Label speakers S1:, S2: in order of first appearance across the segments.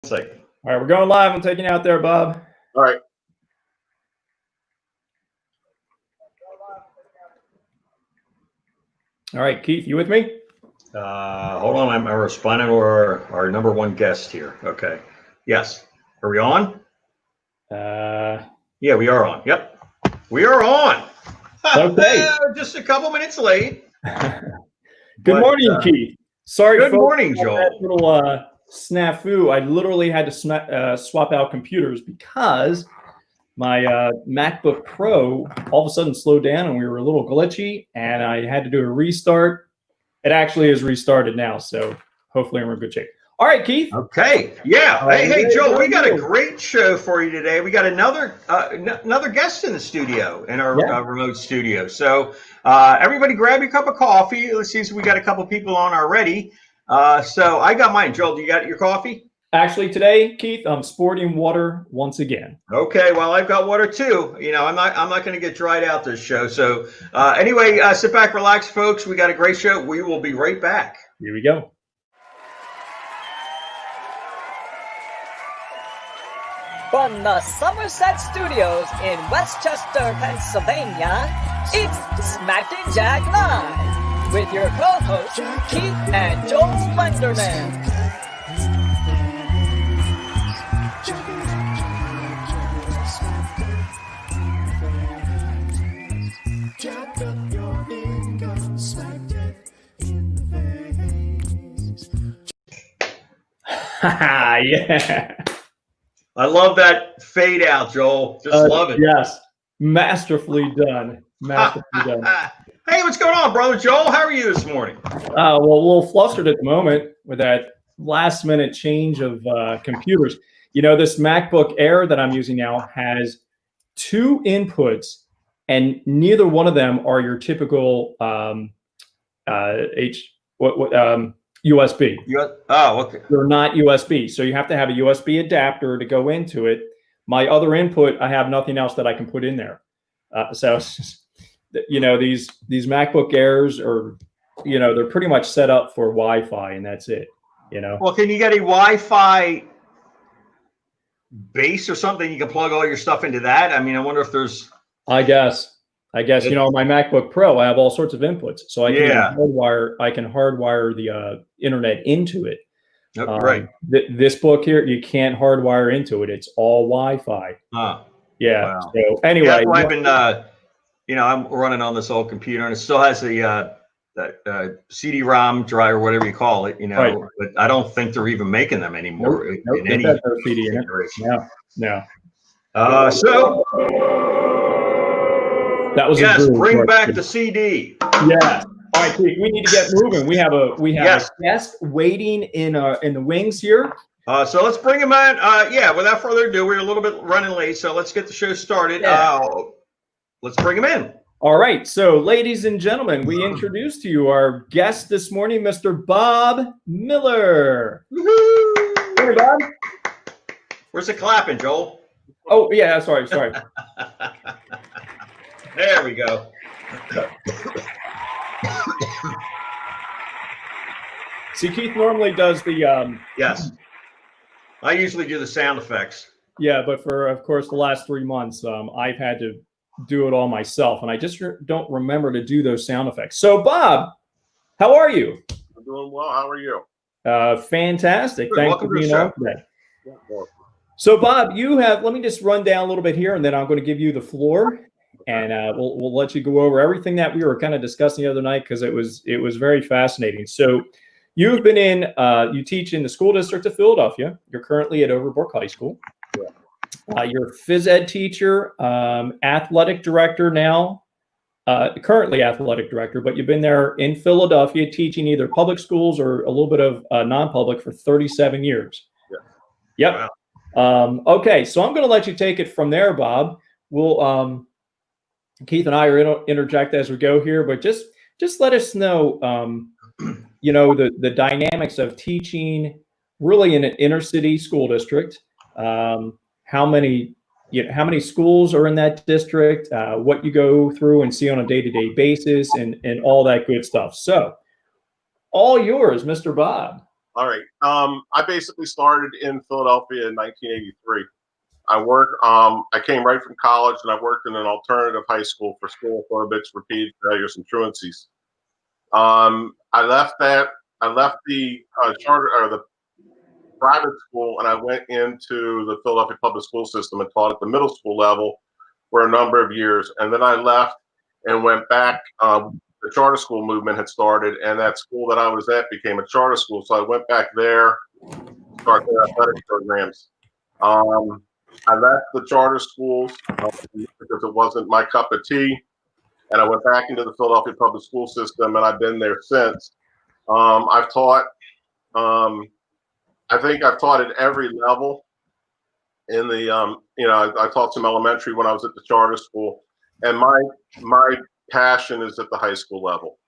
S1: All right, we're going live. I'm taking you out there, Bob.
S2: All right.
S1: All right, Keith, you with me?
S3: Hold on, I'm responding to our number one guest here. Okay. Yes. Are we on? Yeah, we are on. Yep. We are on.
S1: Okay.
S3: Just a couple minutes late.
S1: Good morning, Keith. Sorry,
S3: Good
S1: folks,
S3: morning,
S1: about
S3: Joel.
S1: that little snafu. I literally had to swap out computers because my MacBook Pro all of a sudden slowed down and we were a little glitchy, and I had to do a restart. It actually is restarted now, so hopefully we're in good shape. All right, Keith.
S3: Okay. Yeah. Hey, Joe, we got a great show for you today. We got another guest in the studio, in our remote studio. So everybody grab your cup of coffee. Let's see if we got a couple people on already. So I got mine. Joel, do you got your coffee?
S1: Actually, today, Keith, I'm sporting water once again.
S3: Okay, well, I've got water too. You know, I'm not going to get dried out this show. So anyway, sit back, relax, folks. We got a great show. We will be right back.
S1: Here we go.
S4: From the Somerset Studios in Westchester, Pennsylvania, it's Smack and Jack Live with your co-hosts Keith and Joel Slenderman.
S1: Yeah.
S3: I love that fade out, Joel. Just love it.
S1: Yes. Masterfully done. Masterfully done.
S3: Hey, what's going on, brother Joel? How are you this morning?
S1: Well, a little flustered at the moment with that last minute change of computers. You know, this MacBook Air that I'm using now has two inputs, and neither one of them are your typical USB.
S3: Oh, okay.
S1: They're not USB. So you have to have a USB adapter to go into it. My other input, I have nothing else that I can put in there. So it's just, you know, these MacBook Airs are, you know, they're pretty much set up for Wi-Fi, and that's it, you know.
S3: Well, can you get a Wi-Fi base or something? You can plug all your stuff into that. I mean, I wonder if there's.
S1: I guess, you know, my MacBook Pro, I have all sorts of inputs, so I can hardwire the internet into it.
S3: Right.
S1: This book here, you can't hardwire into it; it's all Wi-Fi. Yeah.
S3: Wow.
S1: So anyway,
S3: yeah, I've been, you know, I'm running on this old computer, and it still has the that CD-ROM drive or whatever you call it, you know.
S1: Right.
S3: But I don't think they're even making them anymore.
S1: Nope,
S3: in any
S1: CD in it. No.
S3: So.
S1: That was
S3: bring back the CD.
S1: Yeah. All right, Keith, we need to get moving. We have a guest waiting in the wings here.
S3: So let's bring him on. Without further ado, we're a little bit running late, so let's get the show started.
S1: Yeah.
S3: Let's bring him in.
S1: All right. So, ladies and gentlemen, we introduce to you our guest this morning, Mr. Bob Miller.
S3: Woohoo!
S1: Hey, Bob.
S3: Where's the clapping, Joel?
S1: Oh, yeah. Sorry.
S3: There we go.
S1: See, Keith normally does the
S3: yes. I usually do the sound effects.
S1: Yeah, but for, of course, the last 3 months, I've had to do it all myself, and I just don't remember to do those sound effects. So, Bob, how are you?
S2: I'm doing well. How are you?
S1: Fantastic.
S3: Good.
S1: Thanks
S3: Welcome
S1: for being
S3: to the
S1: on today. So, Bob, let me just run down a little bit here, and then I'm going to give you the floor, and we'll let you go over everything that we were kind of discussing the other night, because it was very fascinating. So, you've been you teach in the school district of Philadelphia. You're currently at Overbrook High School. You're a phys ed teacher, athletic director now, currently athletic director, but you've been there in Philadelphia teaching either public schools or a little bit of non-public for 37 years.
S2: Yeah.
S1: Yep.
S3: Wow.
S1: Okay, so I'm going to let you take it from there, Bob. We'll Keith and I are interject as we go here, but just let us know, you know, the dynamics of teaching really in an inner city school district. How many schools are in that district, what you go through and see on a day-to-day basis, and all that good stuff. So all yours, Mr. Bob.
S2: All right. I basically started in Philadelphia in 1983. I came right from college, and I worked in an alternative high school for school phobics, repeated failures, and truancies. I left that. I left the charter or the private school, and I went into the Philadelphia public school system and taught at the middle school level for a number of years. And then I left and went back. The charter school movement had started, and that school that I was at became a charter school. So I went back there, started their athletic programs. I left the charter schools because it wasn't my cup of tea, and I went back into the Philadelphia public school system, and I've been there since. I've taught. I think I've taught at every level. In the I taught some elementary when I was at the charter school, and my passion is at the high school level.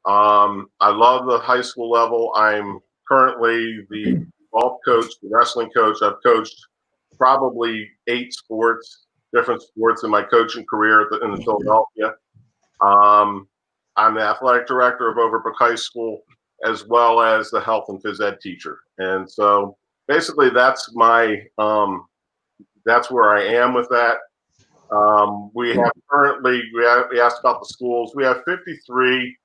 S2: I love the high school level. I'm currently the golf coach, the wrestling coach. I've coached probably 8 different sports in my coaching career in Philadelphia. I'm the athletic director of Overbrook High School, as well as the health and phys ed teacher. And so basically that's my that's where I am with that. We have currently, we asked about the schools. We have 53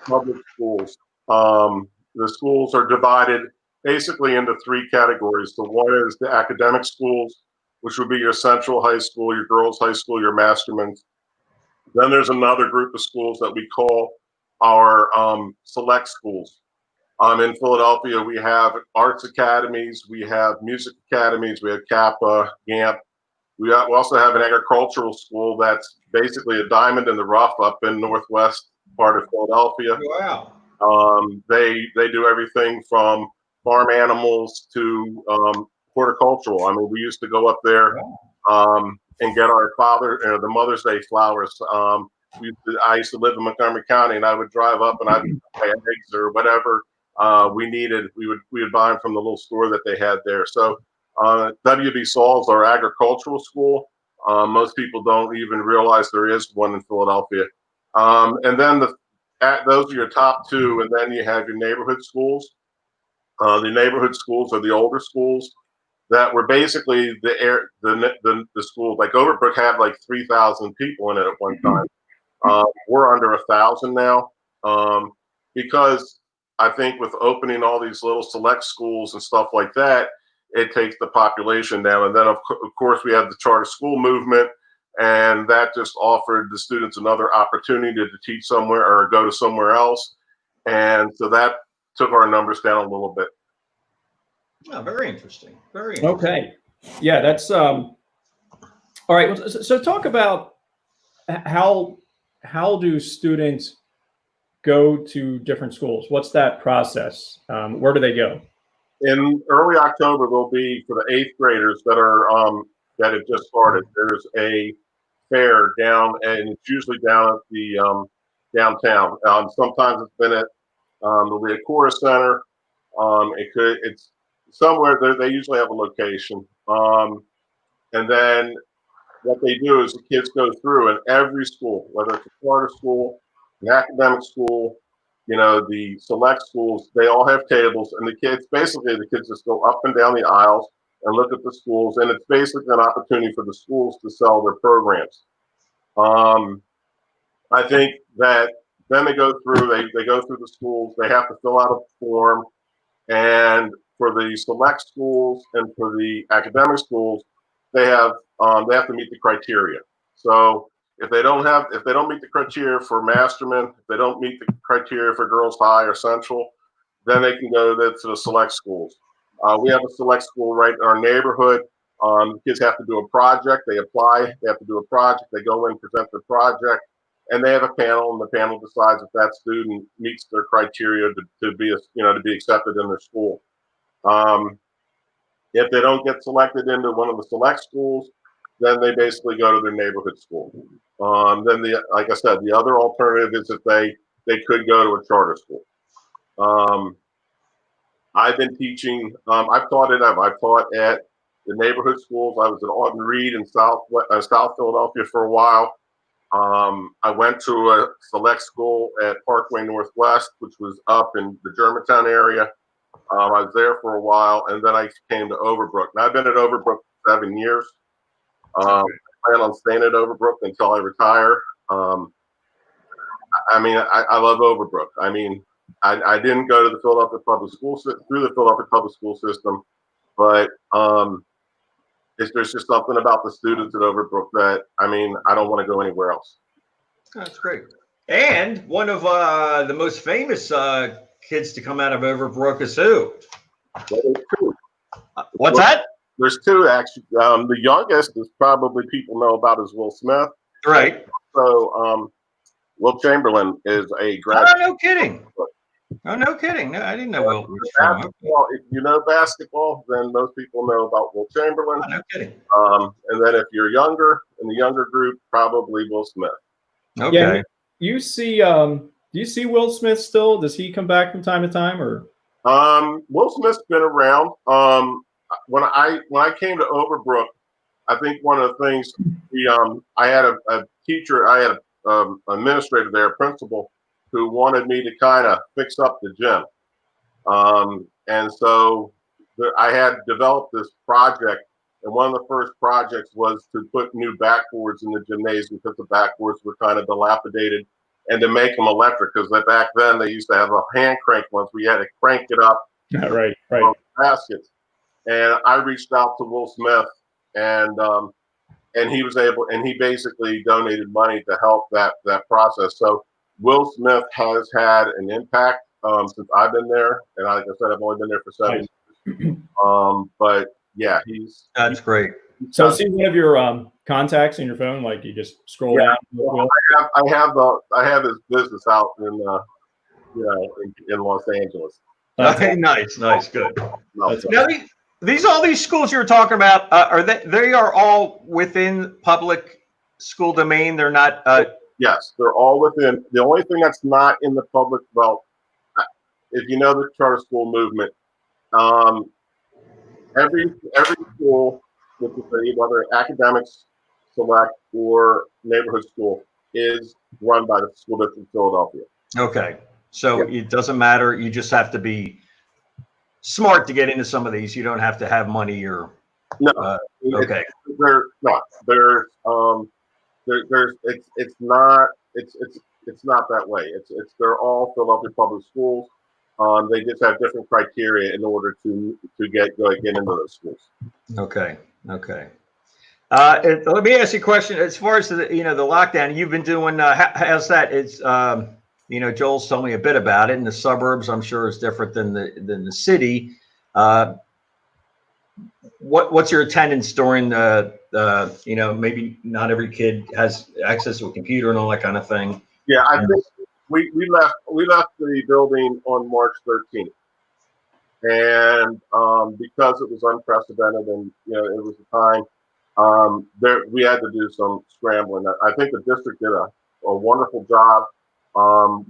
S2: public schools. The schools are divided basically into 3 categories. So one is the academic schools, which would be your central high school, your girls' high school, your Masterman's. Then there's another group of schools that we call our select schools. In Philadelphia, we have arts academies, we have music academies, we have Kappa, GAMP. We also have an agricultural school that's basically a diamond in the rough up in northwest part of Philadelphia.
S3: Wow.
S2: They do everything from farm animals to horticultural. I mean, we used to go up there and get our the Mother's Day flowers. I used to live in Montgomery County, and I would drive up and I'd buy eggs or whatever we needed. We would buy them from the little store that they had there. So WB Saul's our agricultural school. Most people don't even realize there is one in Philadelphia. And then those are your top 2, and then you have your neighborhood schools. The neighborhood schools are the older schools that were basically the schools. Like Overbrook had like 3,000 people in it at one time. We're under 1,000 now because I think with opening all these little select schools and stuff like that, it takes the population down. And then of course we have the charter school movement, and that just offered the students another opportunity to teach somewhere or go to somewhere else. And so that took our numbers down a little bit.
S3: Oh, very interesting. Very interesting.
S1: Okay. Yeah, that's all right. So talk about how do students go to different schools? What's that process? Where do they go?
S2: In early October, there'll be for the 8th graders that are that have just started. There's a fair down, and it's usually down at the downtown. Sometimes it's been at the Leocora Center. It's somewhere there. They usually have a location. And then what they do is the kids go through, and every school, whether it's a charter school, an academic school, the select schools, they all have tables, and the kids just go up and down the aisles and look at the schools, and it's basically an opportunity for the schools to sell their programs. I think that then they go through the schools, they have to fill out a form, and for the select schools and for the academic schools, they have to meet the criteria. So if they don't meet the criteria for Masterman, if they don't meet the criteria for Girls High or Central, then they can go to the select schools. We have a select school right in our neighborhood. Kids have to do a project. They apply. They have to do a project. They go in, present their project, and they have a panel, and the panel decides if that student meets their criteria to be accepted in their school. If they don't get selected into one of the select schools, then they basically go to their neighborhood school. Then like I said, the other alternative is that they could go to a charter school. I've been teaching. I've taught at the neighborhood schools. I was at Alton Reed in South Philadelphia for a while. I went to a select school at Parkway Northwest, which was up in the Germantown area. I was there for a while, and then I came to Overbrook. Now, I've been at Overbrook 7 years. I plan on staying at Overbrook until I retire. I mean, I love Overbrook. I mean, I didn't go to the Philadelphia Public School through the Philadelphia Public School system, but there's just something about the students at Overbrook that, I mean, I don't want to go anywhere else.
S3: That's great. And one of the most famous kids to come out of Overbrook is who?
S2: Well, there's two.
S3: What's that?
S2: There's two, actually. The youngest is probably people know about is Will Smith.
S3: Right.
S2: So Will Chamberlain is a graduate.
S3: Oh, no kidding. Oh, no kidding. No, I didn't know Will was from.
S2: If you know basketball, then most people know about Will Chamberlain.
S3: Oh, no kidding.
S2: And then if you're younger, in the younger group, probably Will Smith.
S3: Okay.
S1: Yeah, you see, do you see Will Smith still? Does he come back from time to time, or?
S2: Will Smith's been around. When I came to Overbrook, I think one of the things I had a teacher, I had an administrator there, a principal, who wanted me to kind of fix up the gym. And so I had developed this project, and one of the first projects was to put new backboards in the gymnasium because the backboards were kind of dilapidated, and to make them electric, because back then they used to have a hand crank ones. We had to crank it up.
S1: Right.
S2: Baskets. And I reached out to Will Smith, and he was able, and he basically donated money to help that process. So Will Smith has had an impact since I've been there, and like I said, I've only been there for 7 years. But yeah,
S3: that's great.
S1: So is he one of your contacts in your phone? Like you just scroll down.
S2: I have his business out in Los Angeles.
S3: Nice, good. Now all these schools you were talking about, are they are all within public school domain? They're not.
S2: Yes, they're all within. The only thing that's not in the public, well, if you know the charter school movement, every school, whether academics, select, or neighborhood school, is run by the school district of Philadelphia.
S3: Okay, so it doesn't matter. You just have to be smart to get into some of these. You don't have to have money or.
S2: No.
S3: Okay.
S2: They're not. It's not that way. They're all Philadelphia public schools. They just have different criteria in order to get into those schools. Okay.
S3: Let me ask you a question. As far as the lockdown you've been doing, how's that? It's Joel's told me a bit about it. In the suburbs, I'm sure is different than the city. What's your attendance during maybe not every kid has access to a computer and all that kind of thing.
S2: Yeah, I think we left the building on March 13th, and because it was unprecedented and it was a time we had to do some scrambling. I think the district did a wonderful job.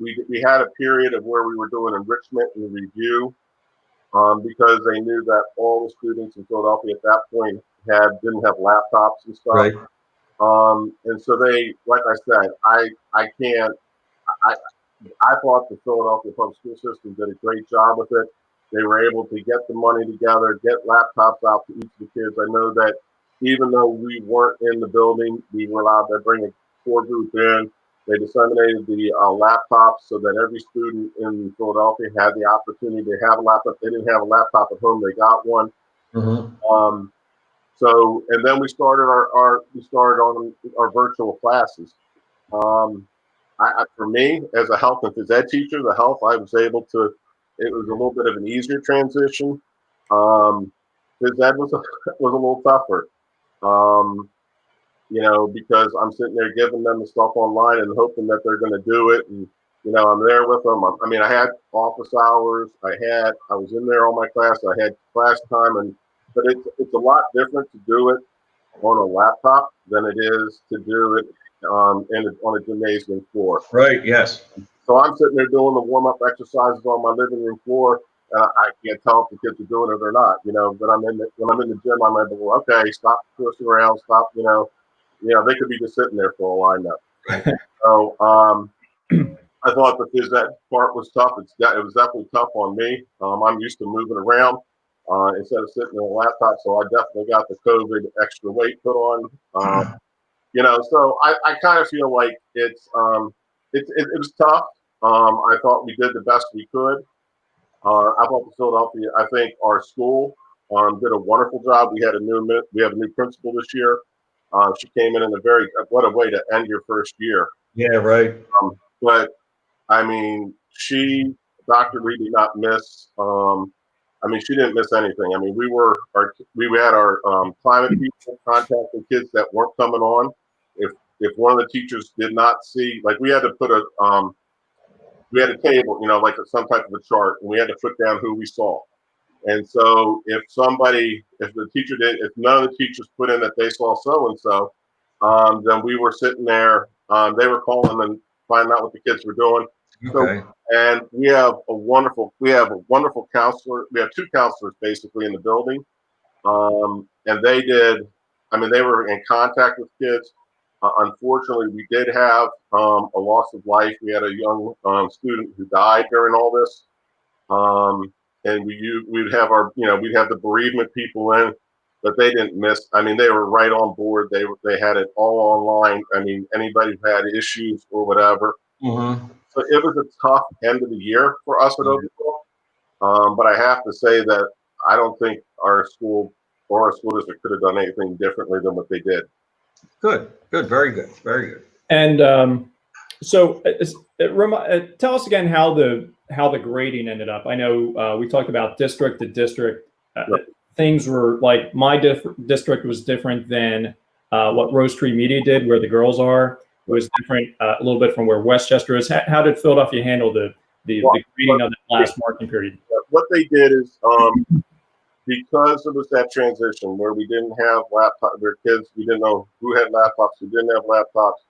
S2: We had a period of where we were doing enrichment and review. Because they knew that all the students in Philadelphia at that point didn't have laptops and stuff.
S3: Right.
S2: And so they, like I said, I thought the Philadelphia public school system did a great job with it. They were able to get the money together, get laptops out to each of the kids. I know that even though we weren't in the building, we were allowed to bring a core group in. They disseminated the laptops so that every student in Philadelphia had the opportunity to have a laptop. They didn't have a laptop at home; they got one. Mm-hmm. So, and then we started on our virtual classes. For me, as a health and phys ed teacher, I was able to. It was a little bit of an easier transition. Phys ed was a little tougher. Because I'm sitting there giving them the stuff online and hoping that they're going to do it. And, I'm there with them. I had office hours. I was in there all my class. I had class time. But it's a lot different to do it on a laptop than it is to do it on a gymnasium floor.
S3: Right. Yes.
S2: So I'm sitting there doing the warm-up exercises on my living room floor. I can't tell if the kids are doing it or not, but when I'm in the gym, I'm able to, okay, stop twisting around, stop, they could be just sitting there for a while now. So, I thought the phys ed part was tough. It was definitely tough on me. I'm used to moving around instead of sitting on a laptop, so I definitely got the COVID extra weight put on. So I kind of feel like it was tough. I thought we did the best we could. I thought the Philadelphia, I think our school did a wonderful job. We have a new principal this year. She came in what a way to end your first year.
S3: Yeah, right.
S2: But I mean, Dr. Lee did not miss. She didn't miss anything. I mean, we had our climate people contacting kids that weren't coming on. If one of the teachers did not see, like we had to put we had a table, like some type of a chart, and we had to put down who we saw. And so if none of the teachers put in that they saw so and so, then we were sitting there. They were calling and finding out what the kids were doing.
S3: Okay.
S2: So, and we have a wonderful counselor. We have two counselors basically in the building, and they did. I mean, they were in contact with kids. Unfortunately, we did have a loss of life. We had a young student who died during all this, and we'd have the bereavement people in, but they didn't miss. I mean, they were right on board. They had it all online. I mean, anybody who had issues or whatever.
S3: Mm-hmm.
S2: So it was a tough end of the year for us at Overbrook. But I have to say that I don't think our school or our school district could have done anything differently than what they did.
S3: Good, very good, very good.
S1: And so, tell us again how the grading ended up. I know we talked about district to district.
S2: Sure.
S1: Things were like my district was different than what Rose Tree Media did, where the girls are. It was different a little bit from where Westchester is. How did Philadelphia handle the grading of the last marking period?
S2: What they did is because it was that transition where we didn't have laptops, their kids, we didn't know who had laptops, who didn't have laptops.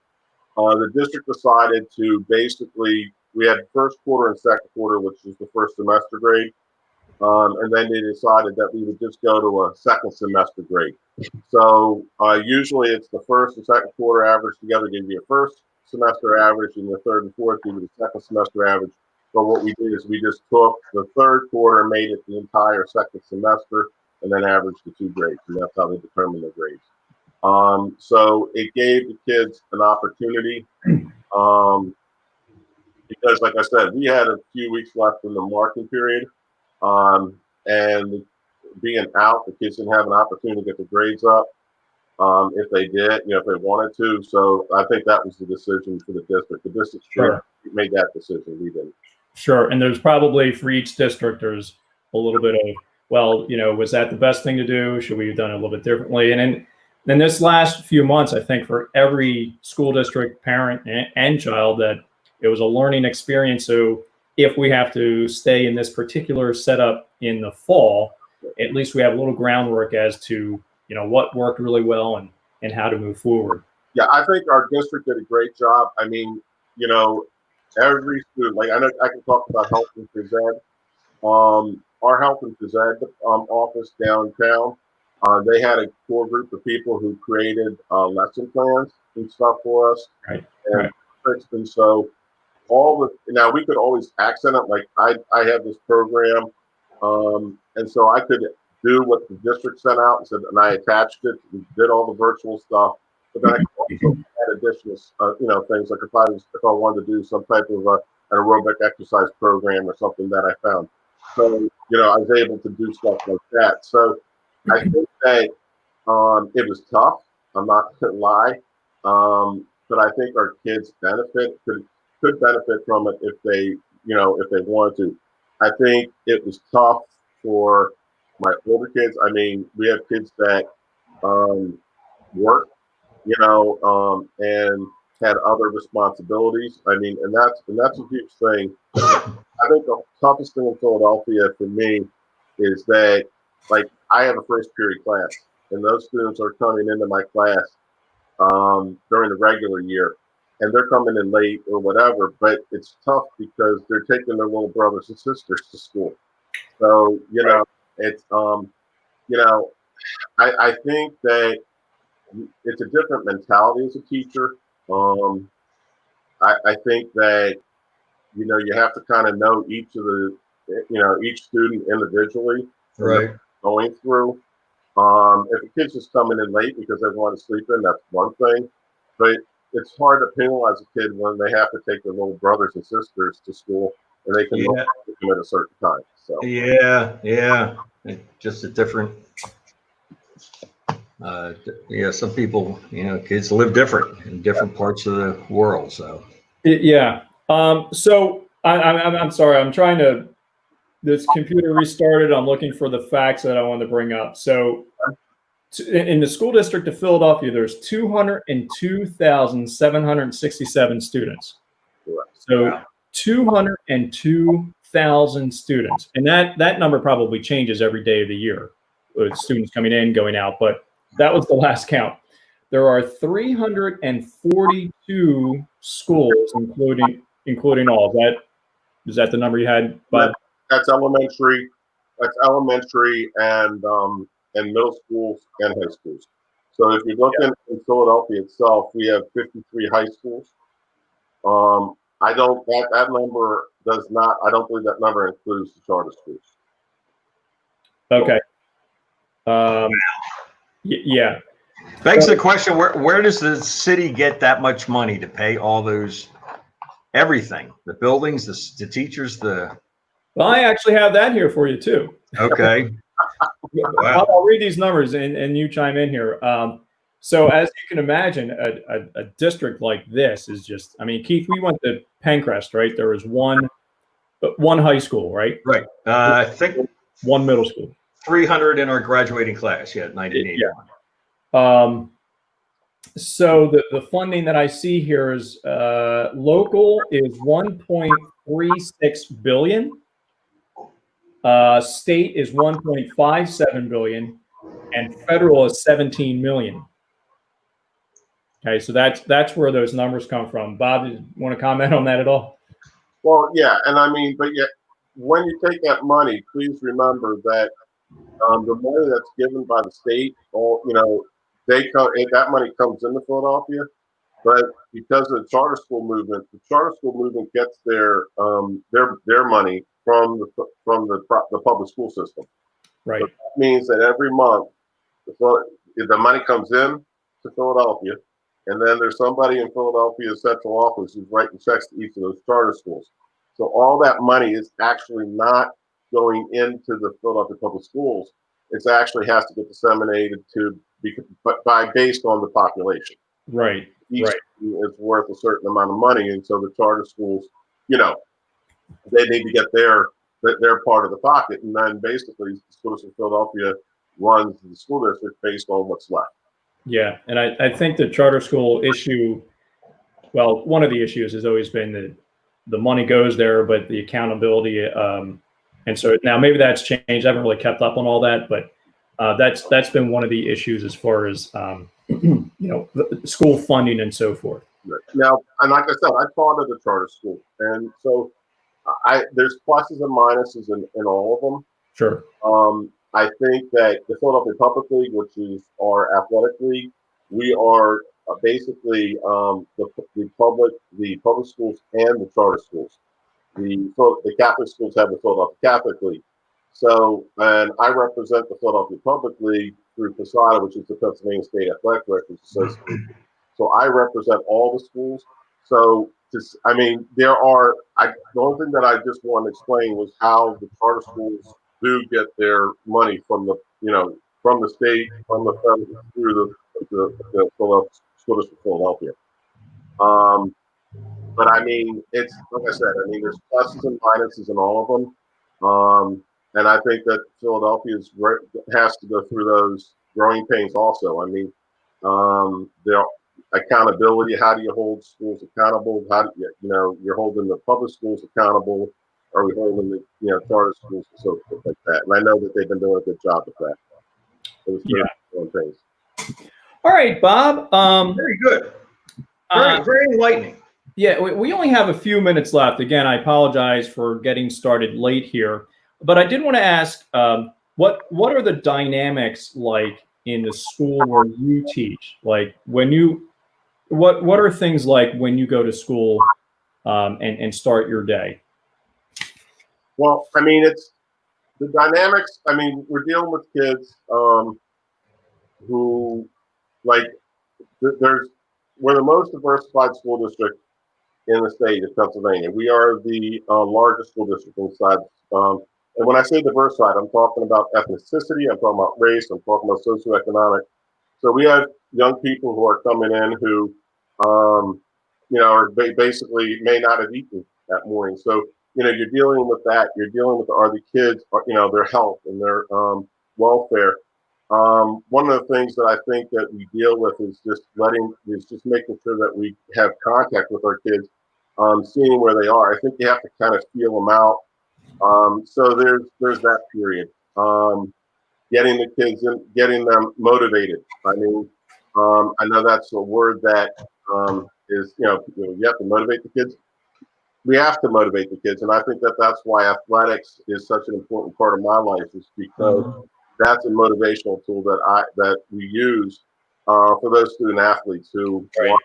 S2: The district decided to basically, we had first quarter and second quarter, which is the first semester grade. And then they decided that we would just go to a second semester grade. So usually it's the first and second quarter average together give you a first semester average, and the third and fourth give you the second semester average. But what we did is we just took the third quarter, made it the entire second semester, and then averaged the two grades. And that's how they determine the grades. So it gave the kids an opportunity because, like I said, we had a few weeks left in the marking period. And being out, the kids didn't have an opportunity to get the grades up. If they did, if they wanted to. So I think that was the decision for the district. The district made that decision. We didn't.
S1: Sure. And there's probably for each district, there's a little bit of, well, was that the best thing to do? Should we have done it a little bit differently? And then this last few months, I think for every school district, parent and child, that it was a learning experience. So if we have to stay in this particular setup in the fall, at least we have a little groundwork as to, what worked really well and how to move forward.
S2: Yeah, I think our district did a great job. I mean, every student, like I know I can talk about health and phys ed. Our health and phys ed office downtown, they had a core group of people who created lesson plans and stuff for us.
S1: Right.
S2: And so now we could always accent it. Like I have this program, and so I could do what the district sent out and said, and I attached it, and did all the virtual stuff. But then I could also add additional, things like if I wanted to do some type of an aerobic exercise program or something that I found. So I was able to do stuff like that. So I think that it was tough. I'm not gonna lie, but I think our kids could benefit from it if they wanted to. I think it was tough for my older kids. I mean, we have kids that work, and had other responsibilities. I mean, and that's a huge thing. I think the toughest thing in Philadelphia for me is that, like, I have a first period class, and those students are coming into my class during the regular year, and they're coming in late or whatever. But it's tough because they're taking their little brothers and sisters to school. So it's I think that it's a different mentality as a teacher. I think that you have to kind of know each of the, each student individually.
S3: Right.
S2: Going through. If a kid's just coming in late because they want to sleep in, that's one thing. But it's hard to penalize a kid when they have to take their little brothers and sisters to school and they can look at them at a certain time. So
S3: yeah. Just a different. Some people, kids live different in different parts of the world. So
S1: yeah. So I'm sorry. I'm trying to. This computer restarted. I'm looking for the facts that I wanted to bring up. So, in the school district of Philadelphia, there's 202,767 students. So, 202,000 students, and that number probably changes every day of the year with students coming in, going out. But that was the last count. There are 342 schools, including all. Is that the number you had, Bob?
S2: That's elementary. That's elementary and middle schools and high schools. So if you look in Philadelphia itself, we have 53 high schools. I don't believe that number includes the charter schools.
S3: Okay.
S1: Yeah.
S3: Begs the question: where does the city get that much money to pay all those everything? The buildings, the teachers,
S1: Well, I actually have that here for you too.
S3: Okay.
S1: Wow. I'll read these numbers and you chime in here. So as you can imagine, a district like this is just, Keith, we went to Pencrest, right? There was one high school, right?
S3: Right. I think
S1: one middle school.
S3: 300 in our graduating class, 1981.
S1: Yeah. So the funding that I see here is local is 1.36 billion. State is 1.57 billion, and federal is 17 million. Okay, so that's where those numbers come from. Bob, you want to comment on that at all?
S2: Well, yeah, and when you take that money, please remember that the money that's given by the state, that money comes into Philadelphia, but because of the charter school movement gets their money from the public school system.
S1: Right.
S2: So that means that every month the money comes in to Philadelphia, and then there's somebody in Philadelphia's central office who's writing checks to each of those charter schools. So all that money is actually not going into the Philadelphia public schools. It actually has to get disseminated based on the population.
S1: Right.
S2: Each is worth a certain amount of money, and so the charter schools, they need to get their part of the pocket, and then basically the school district of Philadelphia runs the school district based on what's left.
S1: Yeah, and I think the charter school issue, well, one of the issues has always been that the money goes there, but the accountability, and so now maybe that's changed. I haven't really kept up on all that, but that's been one of the issues as far as school funding and so forth.
S2: Right. Now, and like I said, I taught at a charter school, and so there's pluses and minuses in all of them.
S1: Sure.
S2: I think that the Philadelphia Public League, which is our athletic league, we are basically the public schools and the charter schools. The Catholic schools have the Philadelphia Catholic League. So, and I represent the Philadelphia Public League through PSATA, which is the Pennsylvania State Athletic Directors Association. So I represent all the schools. So, the only thing that I just want to explain was how the charter schools do get their money from the state, from the federal, through the Philadelphia School District of Philadelphia. But it's like I said. There's pluses and minuses in all of them, and I think that Philadelphia has to go through those growing pains also. Their accountability. How do you hold schools accountable? How do you're holding the public schools accountable? Are we holding the charter schools and so forth like that? And I know that they've been doing a good job with that. Things.
S1: All right, Bob.
S3: Very good. Very enlightening.
S1: Yeah, we only have a few minutes left. Again, I apologize for getting started late here, but I did want to ask, what are the dynamics like in the school where you teach? Like what are things like when you go to school and start your day?
S2: Well, I mean, it's the dynamics. I mean, we're dealing with kids who, like, we're the most diversified school district in the state of Pennsylvania. We are the largest school district inside. And when I say diversified, I'm talking about ethnicity, I'm talking about race, I'm talking about socioeconomic. So we have young people who are coming in who, are basically may not have eaten that morning. So, you're dealing with that. You're dealing with, are the kids, their health and their welfare. One of the things that I think that we deal with is just making sure that we have contact with our kids, seeing where they are. I think you have to kind of feel them out. So there's that period. Getting the kids in, getting them motivated. I mean, I know that's a word that is, you have to motivate the kids. We have to motivate the kids, and I think that that's why athletics is such an important part of my life, is because that's a motivational tool that we use for those student athletes who want,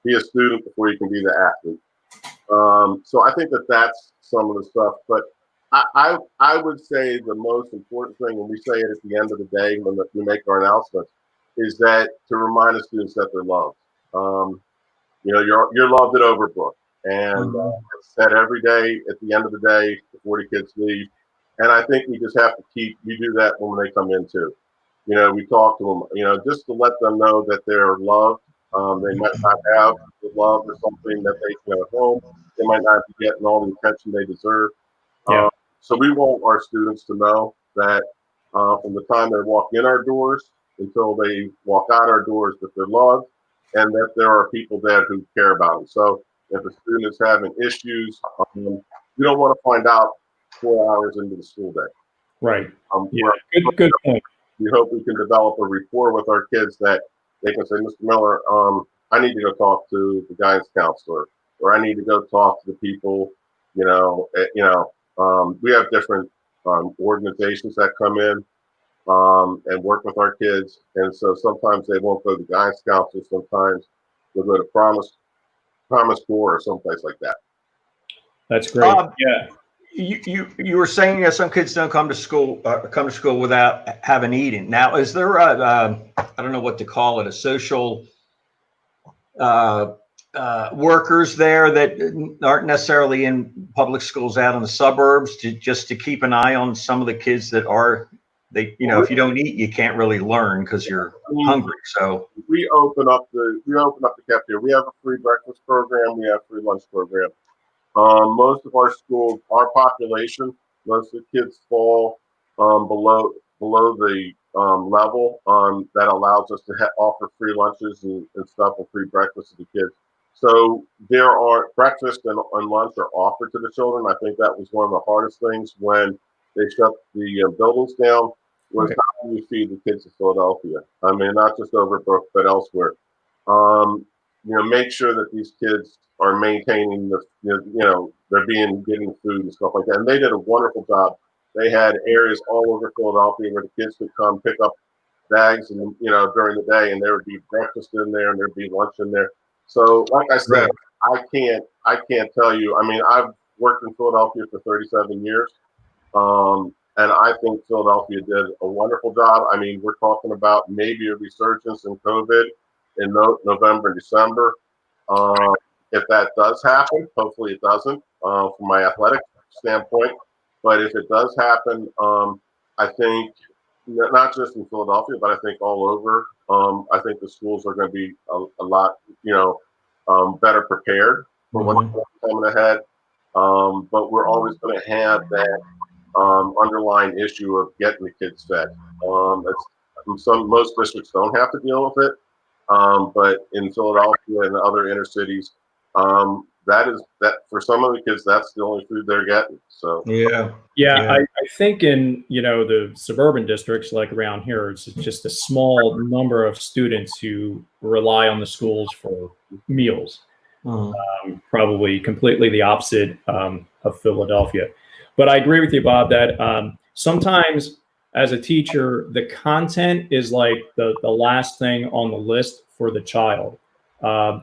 S2: be a student before you can be the athlete. So I think that that's some of the stuff. But I would say the most important thing, when we say it at the end of the day when we make our announcements, is that to remind the students that they're loved. You're loved at Overbrook, and it's said every day at the end of the day before the kids leave. And I think we just have to we do that when they come in too. We talk to them, just to let them know that they're loved. They might not have the love or something that they at home. They might not be getting all the attention they deserve.
S1: Yeah.
S2: So we want our students to know that from the time they walk in our doors until they walk out our doors, that they're loved, and that there are people there who care about them. So if a student is having issues, we don't want to find out 4 hours into the school day.
S1: Right. Good point.
S2: We hope we can develop a rapport with our kids that they can say, Mr. Miller, I need to go talk to the guidance counselor, or I need to go talk to the people. We have different organizations that come in and work with our kids, and so sometimes they won't go to the guidance counselor. Sometimes they'll go to Promise Corps or someplace like that.
S1: That's great. Yeah.
S3: You were saying some kids don't come to school without having eaten. Now, is there I don't know what to call it, a social workers there that aren't necessarily in public schools out in the suburbs just to keep an eye on some of the kids that are, if you don't eat, you can't really learn because you're hungry. So
S2: we open up the cafeteria. We have a free breakfast program. We have a free lunch program. Most of our schools, our population, most of the kids fall below the level that allows us to offer free lunches and stuff and free breakfast to the kids. So there are breakfast and lunch are offered to the children. I think that was one of the hardest things when they shut the buildings down, was how do we feed the kids of Philadelphia? I mean, not just Overbrook, but elsewhere. Make sure that these kids are maintaining they're getting food and stuff like that. And they did a wonderful job. They had areas all over Philadelphia where the kids could come pick up bags and during the day, and there would be breakfast in there and there'd be lunch in there. So like I said, I can't tell you. I mean, I've worked in Philadelphia for 37 years. And I think Philadelphia did a wonderful job. I mean, we're talking about maybe a resurgence in COVID in November and December. If that does happen, hopefully it doesn't from my athletic standpoint. But if it does happen, I think not just in Philadelphia, but I think all over, I think the schools are going to be a lot, better prepared for what's coming ahead. But we're always going to have that underlying issue of getting the kids fed. Most districts don't have to deal with it, but in Philadelphia and other inner cities, that for some of the kids, that's the only food they're getting. So
S1: I think in the suburban districts like around here, it's just a small number of students who rely on the schools for meals. Probably completely the opposite of Philadelphia. But I agree with you, Bob, that sometimes as a teacher, the content is like the last thing on the list for the child.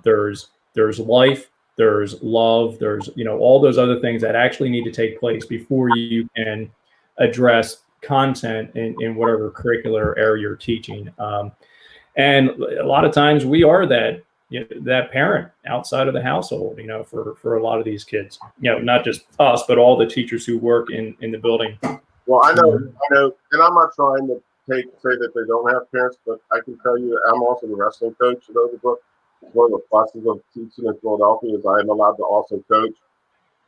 S1: There's there's life, there's love, there's, all those other things that actually need to take place before you can address content in whatever curricular area you're teaching. And a lot of times we are that parent outside of the household, for a lot of these kids, not just us, but all the teachers who work in the building.
S2: Well, I know, and I'm not trying to say that they don't have parents, but I can tell you I'm also the wrestling coach at Overbrook. One of the pluses of teaching in Philadelphia is I am allowed to also coach.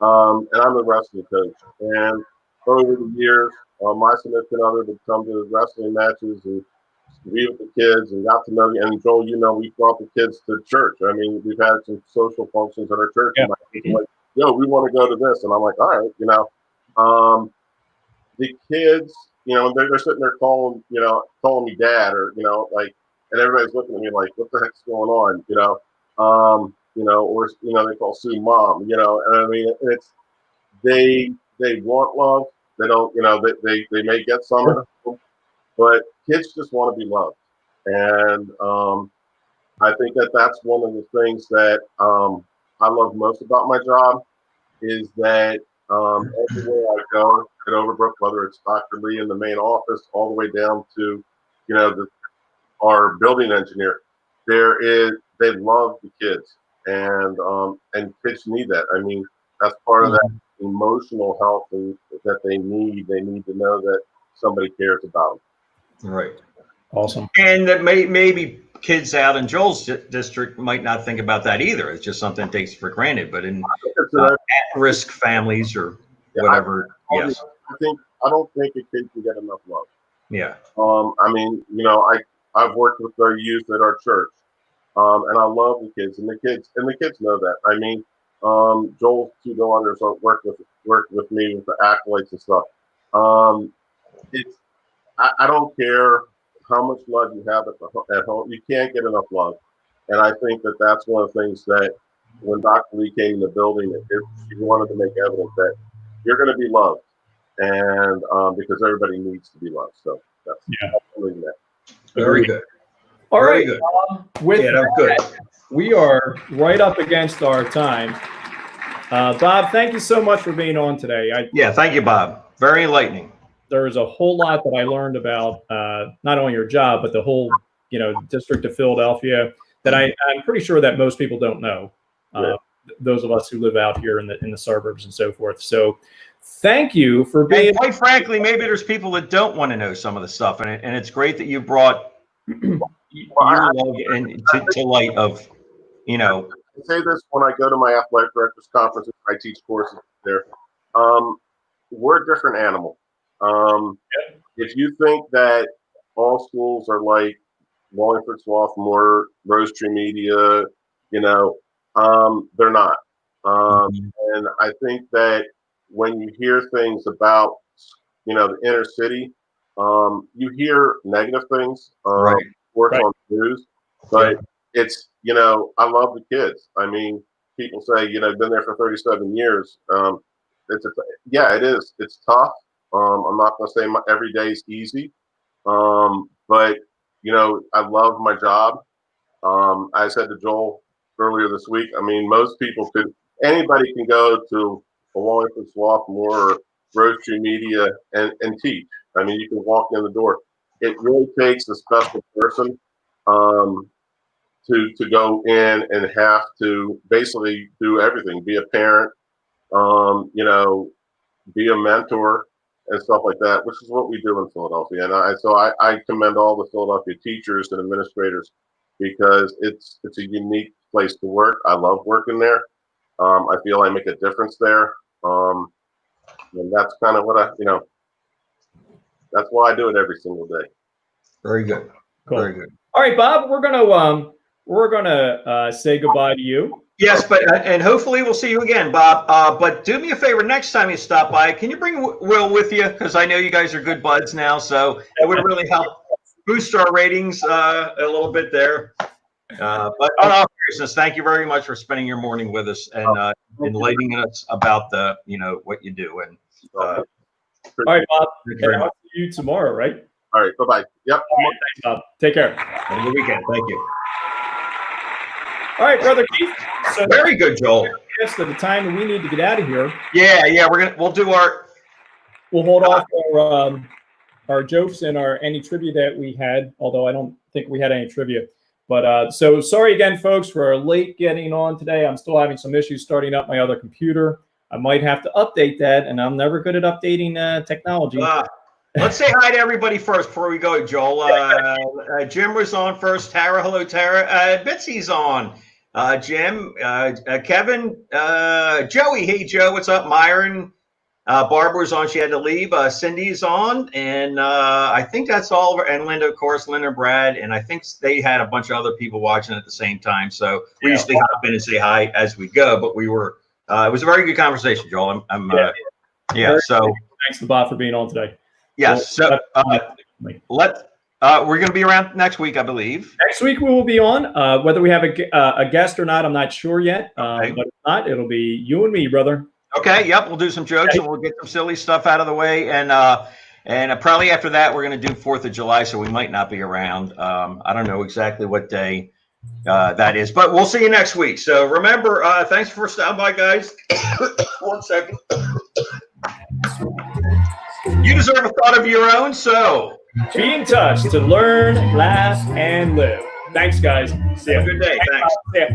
S2: And I'm a wrestling coach. And over the years, my significant other would come to the wrestling matches and be with the kids and got to know you. And Joel, we brought the kids to church. I mean, we've had some social functions at our church.
S1: Yeah.
S2: And my kids are like, yo, we want to go to this. And I'm like, all right, the kids, they're sitting there calling me dad, or, and everybody's looking at me like, what the heck's going on? Or, they call Sue mom, and I mean, it's, they want love. They don't, they may get some of it, but kids just want to be loved. And I think that's one of the things that I love most about my job is that everywhere I go at Overbrook, whether it's Dr. Lee in the main office, all the way down to, our building engineer, they love the kids, and kids need that. I mean, that's part of that emotional health that they need. They need to know that somebody cares about them.
S3: Right.
S1: Awesome.
S3: And that maybe kids out in Joel's district might not think about that either. It's just something that takes for granted. But in at-risk families or whatever, yes.
S2: I don't think a kid can get enough love.
S3: Yeah.
S2: I mean, I've worked with our youth at our church, and I love the kids, and the kids know that. I mean, Joel's two daughters work with me with the accolades and stuff. I don't care how much love you have at home. You can't get enough love, and I think that's one of the things that when Dr. Lee came in the building, she wanted to make evident that you're going to be loved, and because everybody needs to be loved. So that's that.
S3: Very good.
S1: All right.
S3: Good.
S1: With that, we are right up against our time. Bob, thank you so much for being on today.
S3: Thank you, Bob. Very enlightening.
S1: There was a whole lot that I learned about not only your job, but the whole, district of Philadelphia that I'm pretty sure that most people don't know. Those of us who live out here in the suburbs and so forth. So thank you for being.
S3: And quite frankly, maybe there's people that don't want to know some of the stuff, and it's great that you brought your love to light of,
S2: I say this when I go to my athletic directors conferences. I teach courses there. We're a different animal. If you think that all schools are like Wallingford, Swarthmore, Rose Tree Media, they're not. And I think that when you hear things about, the inner city, you hear negative things, on the news, but it's, I love the kids. I mean, people say, I've been there for 37 years. It is. It's tough. I'm not going to say every day is easy. But, I love my job. I said to Joel earlier this week, I mean, anybody can go to a Wallingford, Swarthmore, or Rose Tree Media and teach. I mean, you can walk in the door. It really takes a special person to go in and have to basically do everything, be a parent, be a mentor and stuff like that, which is what we do in Philadelphia. And so I commend all the Philadelphia teachers and administrators because it's a unique place to work. I love working there. I feel I make a difference there. And that's kind of what that's why I do it every single day.
S3: Very good.
S1: Cool.
S3: Very good.
S1: All right, Bob, we're gonna say goodbye to you.
S3: Yes, and hopefully we'll see you again, Bob. But do me a favor, next time you stop by, can you bring Will with you? Because I know you guys are good buds now, so it would really help boost our ratings a little bit there. But on all seriousness, thank you very much for spending your morning with us and enlightening us about what you do. And
S1: all right, Bob. I'll see you tomorrow, right?
S2: All right. Bye-bye. Yep.
S1: Thanks, Bob. Take care.
S3: Have a good weekend. Thank you.
S1: All right, brother Keith. So
S3: very good, Joel.
S1: Yes, at the time that we need to get out of here.
S3: Yeah. We'll
S1: hold off our jokes and any trivia that we had. Although I don't think we had any trivia. But so sorry again, folks, for late getting on today. I'm still having some issues starting up my other computer. I might have to update that, and I'm never good at updating technology.
S3: Let's say hi to everybody first before we go, Joel. Jim was on first. Tara, hello, Tara. Bitsy's on. Jim, Kevin, Joey. Hey, Joe, what's up? Myron, Barbara's on. She had to leave. Cindy's on, and I think that's all. And Linda, of course, Linda, Brad, and I think they had a bunch of other people watching at the same time. So we usually hop in and say hi as we go. But we were. It was a very good conversation, Joel. So
S1: thanks to Bob for being on today.
S3: Yes. So we're going to be around next week, I believe.
S1: Next week we will be on. Whether we have a guest or not, I'm not sure yet.
S3: Okay.
S1: But if not, it'll be you and me, brother.
S3: Okay. Yep. We'll do some jokes and we'll get some silly stuff out of the way. And probably after that, we're going to do 4th of July, so we might not be around. I don't know exactly what day that is, but we'll see you next week. So remember, thanks for stopping by, guys. 1 second. You deserve a thought of your own, so
S1: be in touch to learn, laugh, and live. Thanks, guys. See ya.
S3: Have a good day. Thanks.
S1: See ya.